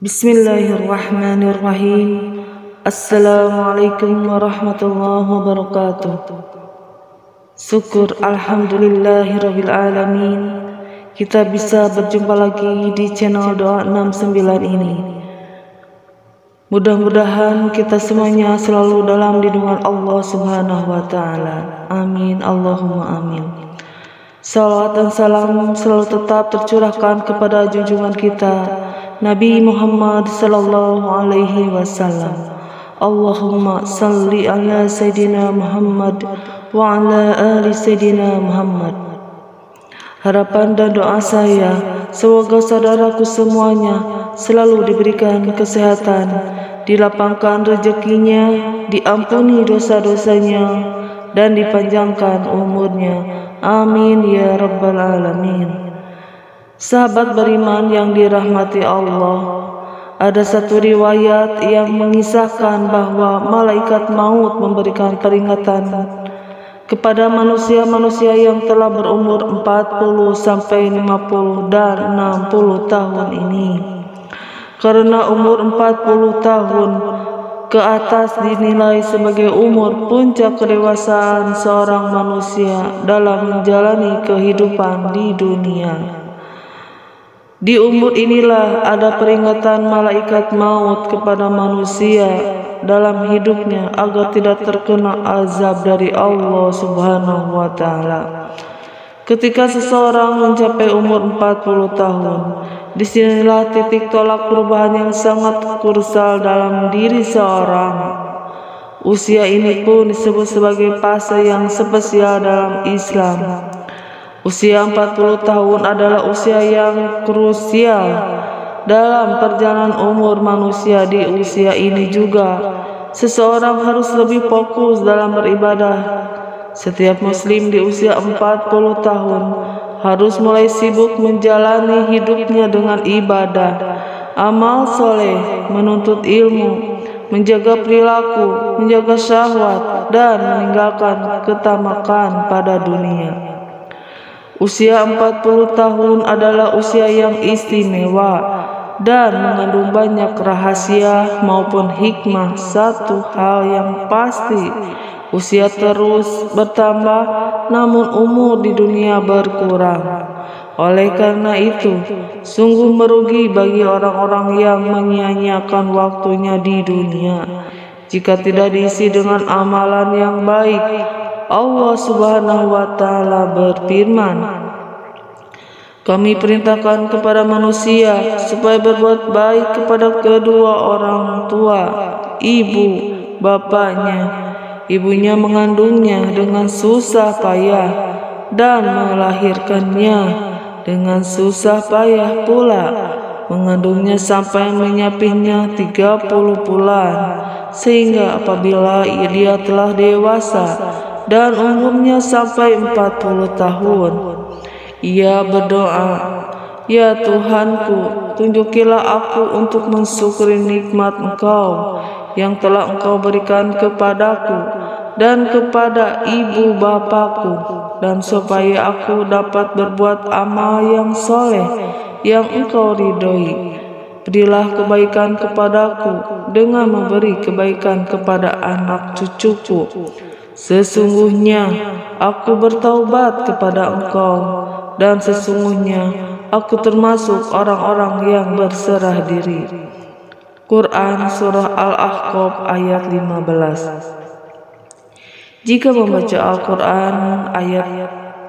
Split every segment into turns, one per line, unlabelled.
Bismillahirrahmanirrahim. Assalamualaikum warahmatullahi wabarakatuh. Syukur alhamdulillahirabbil alamin, kita bisa berjumpa lagi di channel Doa 69 ini. Mudah-mudahan kita semuanya selalu dalam lindungan Allah Subhanahu wa taala. Amin, Allahumma amin. Salawat dan salam selalu tetap tercurahkan kepada junjungan kita Nabi Muhammad sallallahu alaihi wasallam. Allahumma salli ala Sayyidina Muhammad wa ala ali Sayyidina Muhammad. Harapan dan doa saya, semoga saudaraku semuanya selalu diberikan kesehatan, dilapangkan rezekinya, diampuni dosa-dosanya, dan dipanjangkan umurnya. Amin ya rabbal alamin. Sahabat beriman yang dirahmati Allah, ada satu riwayat yang mengisahkan bahwa malaikat maut memberikan peringatan kepada manusia-manusia yang telah berumur 40 sampai 50 dan 60 tahun ini. Karena umur 40 tahun ke atas dinilai sebagai umur puncak kedewasaan seorang manusia dalam menjalani kehidupan di dunia. Di umur inilah ada peringatan malaikat maut kepada manusia dalam hidupnya agar tidak terkena azab dari Allah Subhanahu wa taala. Ketika seseorang mencapai umur 40 tahun, disinilah titik tolak perubahan yang sangat krusial dalam diri seorang. Usia ini pun disebut sebagai fase yang spesial dalam Islam. Usia 40 tahun adalah usia yang krusial dalam perjalanan umur manusia. Di usia ini juga seseorang harus lebih fokus dalam beribadah. Setiap muslim di usia 40 tahun harus mulai sibuk menjalani hidupnya dengan ibadah, amal soleh, menuntut ilmu, menjaga perilaku, menjaga syahwat, dan meninggalkan ketamakan pada dunia. Usia 40 tahun adalah usia yang istimewa dan mengandung banyak rahasia maupun hikmah. Satu hal yang pasti, usia terus bertambah namun umur di dunia berkurang. Oleh karena itu, sungguh merugi bagi orang-orang yang menyia-nyiakan waktunya di dunia jika tidak diisi dengan amalan yang baik. Allah Subhanahu wa taala berfirman, "Kami perintahkan kepada manusia supaya berbuat baik kepada kedua orang tua, ibu, bapaknya, ibunya mengandungnya dengan susah payah dan melahirkannya dengan susah payah pula, mengandungnya sampai menyapihnya 30 bulan, sehingga apabila dia telah dewasa dan umurnya sampai 40 tahun, ia berdoa, 'Ya Tuhanku, tunjukilah aku untuk mensyukuri nikmat Engkau yang telah Engkau berikan kepadaku dan kepada ibu bapakku, dan supaya aku dapat berbuat amal yang soleh yang Engkau ridhoi. Berilah kebaikan kepadaku dengan memberi kebaikan kepada anak cucuku. Sesungguhnya aku bertaubat kepada Engkau, dan sesungguhnya aku termasuk orang-orang yang berserah diri.'" Quran Surah Al-Ahqaf ayat 15. Jika membaca Al-Quran ayat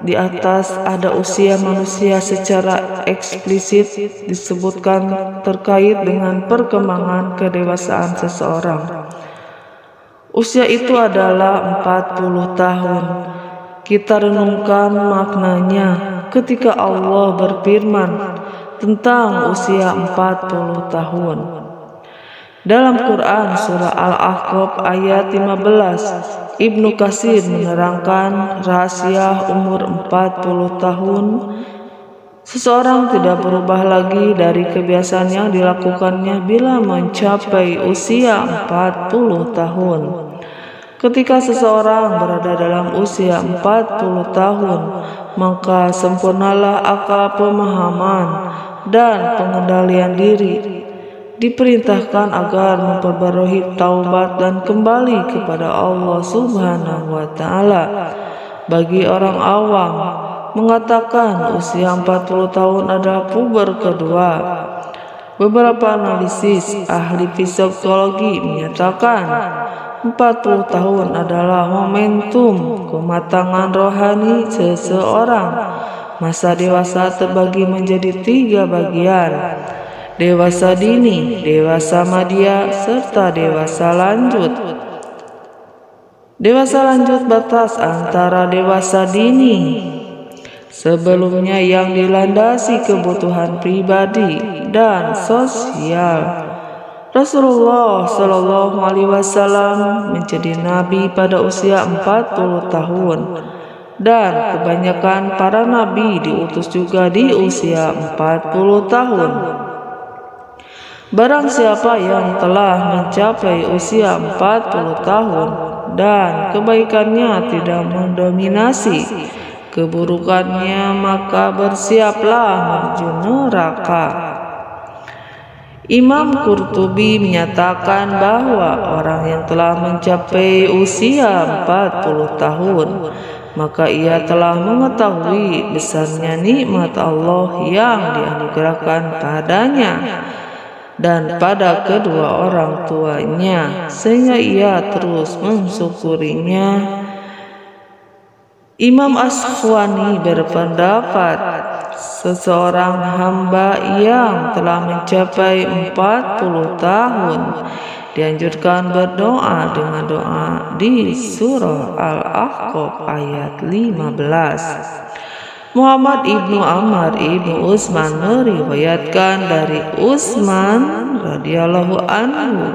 di atas, ada usia manusia secara eksplisit disebutkan terkait dengan perkembangan kedewasaan seseorang. Usia itu adalah 40 tahun. Kita renungkan maknanya ketika Allah berfirman tentang usia 40 tahun. Dalam Quran Surah Al-Ahqaf ayat 15, Ibnu Katsir menerangkan rahasia umur 40 tahun. Seseorang tidak berubah lagi dari kebiasaan yang dilakukannya bila mencapai usia 40 tahun. Ketika seseorang berada dalam usia 40 tahun, maka sempurnalah akal pemahaman dan pengendalian diri. diperintahkan agar memperbarui taubat dan kembali kepada Allah Subhanahu wa Ta'ala. Bagi orang awam, mengatakan usia 40 tahun adalah puber kedua. Beberapa analisis ahli psikologi menyatakan 40 tahun adalah momentum kematangan rohani seseorang. Masa dewasa terbagi menjadi 3 bagian: dewasa dini, dewasa madya, serta dewasa lanjut. Dewasa lanjut batas antara dewasa dini sebelumnya yang dilandasi kebutuhan pribadi dan sosial. Rasulullah Shallallahu Alaihi Wasallam menjadi nabi pada usia 40 tahun dan kebanyakan para nabi diutus juga di usia 40 tahun. Barang siapa yang telah mencapai usia 40 tahun dan kebaikannya tidak mendominasi keburukannya, maka bersiaplah menuju neraka. Imam Qurtubi menyatakan bahwa orang yang telah mencapai usia 40 tahun, maka ia telah mengetahui besarnya nikmat Allah yang dianugerahkan padanya dan pada kedua orang tuanya, sehingga ia terus mensyukurinya. Imam Ashwani berpendapat, seseorang hamba yang telah mencapai 40 tahun dianjurkan berdoa dengan doa di surah Al-Ahqaf ayat 15. Muhammad ibnu Amr ibnu Utsman meriwayatkan dari Utsman radhiyallahu anhu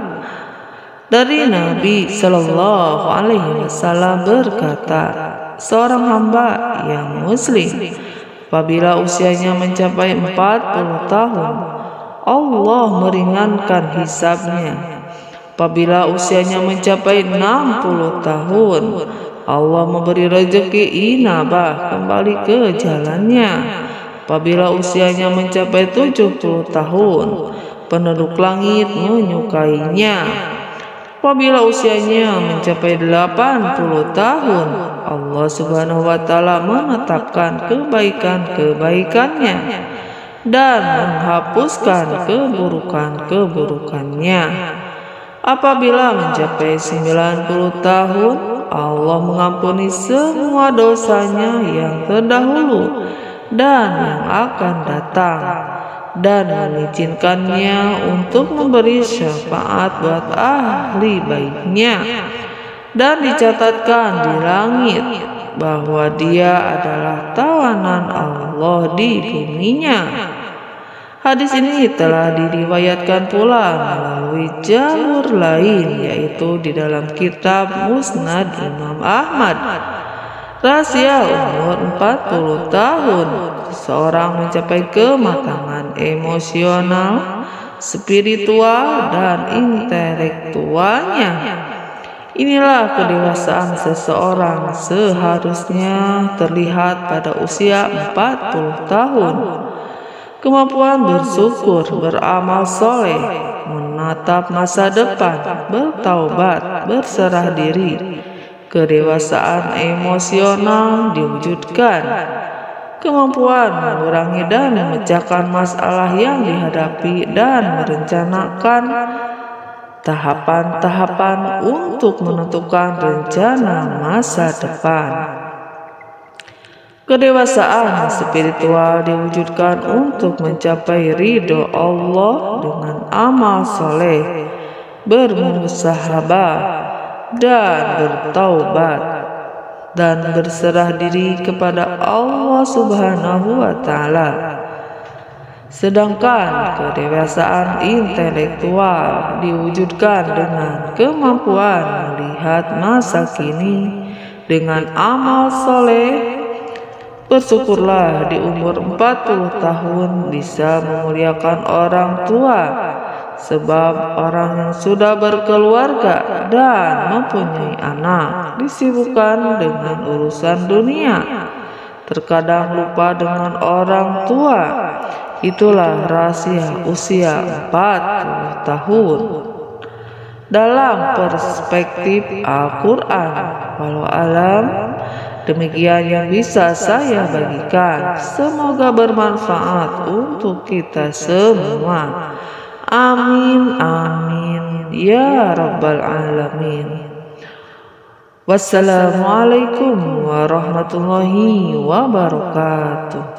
dari Nabi Shallallahu Alaihi Wasallam berkata, seorang hamba yang muslim apabila usianya mencapai 40 tahun, Allah meringankan hisabnya. Apabila usianya mencapai 60 tahun, Allah memberi rezeki inabah kembali ke jalannya. Apabila usianya mencapai 70 tahun, penduduk langit menyukainya. Apabila usianya mencapai 80 tahun, Allah Subhanahu wa Ta'ala menetapkan kebaikan-kebaikannya dan menghapuskan keburukan-keburukannya. Apabila mencapai 90 tahun, Allah mengampuni semua dosanya yang terdahulu dan yang akan datang, dan mengizinkannya untuk memberi syafaat buat ahli baiknya, dan dicatatkan di langit bahwa dia adalah tawanan Allah di buminya. Hadis ini telah diriwayatkan pula melalui jalur lain, yaitu di dalam kitab Musnad Imam Ahmad. Rahasia umur 40 tahun seorang mencapai kematangan emosional, spiritual, dan intelektualnya. Inilah kedewasaan seseorang seharusnya terlihat pada usia 40 tahun. Kemampuan bersyukur, beramal soleh, menatap masa depan, bertaubat, berserah diri. Kedewasaan emosional diwujudkan. Kemampuan mengurangi dan memecahkan masalah yang dihadapi dan merencanakan tahapan-tahapan untuk menentukan rencana masa depan. Kedewasaan spiritual diwujudkan untuk mencapai ridho Allah dengan amal soleh, bermusahabah, dan bertaubat, dan berserah diri kepada Allah Subhanahu wa Ta'ala. Sedangkan kedewasaan intelektual diwujudkan dengan kemampuan melihat masa kini dengan amal soleh. Bersyukurlah di umur 40 tahun bisa memuliakan orang tua, sebab orang yang sudah berkeluarga dan mempunyai anak disibukkan dengan urusan dunia, terkadang lupa dengan orang tua Itulah rahasia usia 40 tahun dalam perspektif Al-Quran. Walau alam, demikian yang bisa saya bagikan. Semoga bermanfaat untuk kita semua. Amin, amin, ya rabbal alamin. Wassalamualaikum warahmatullahi wabarakatuh.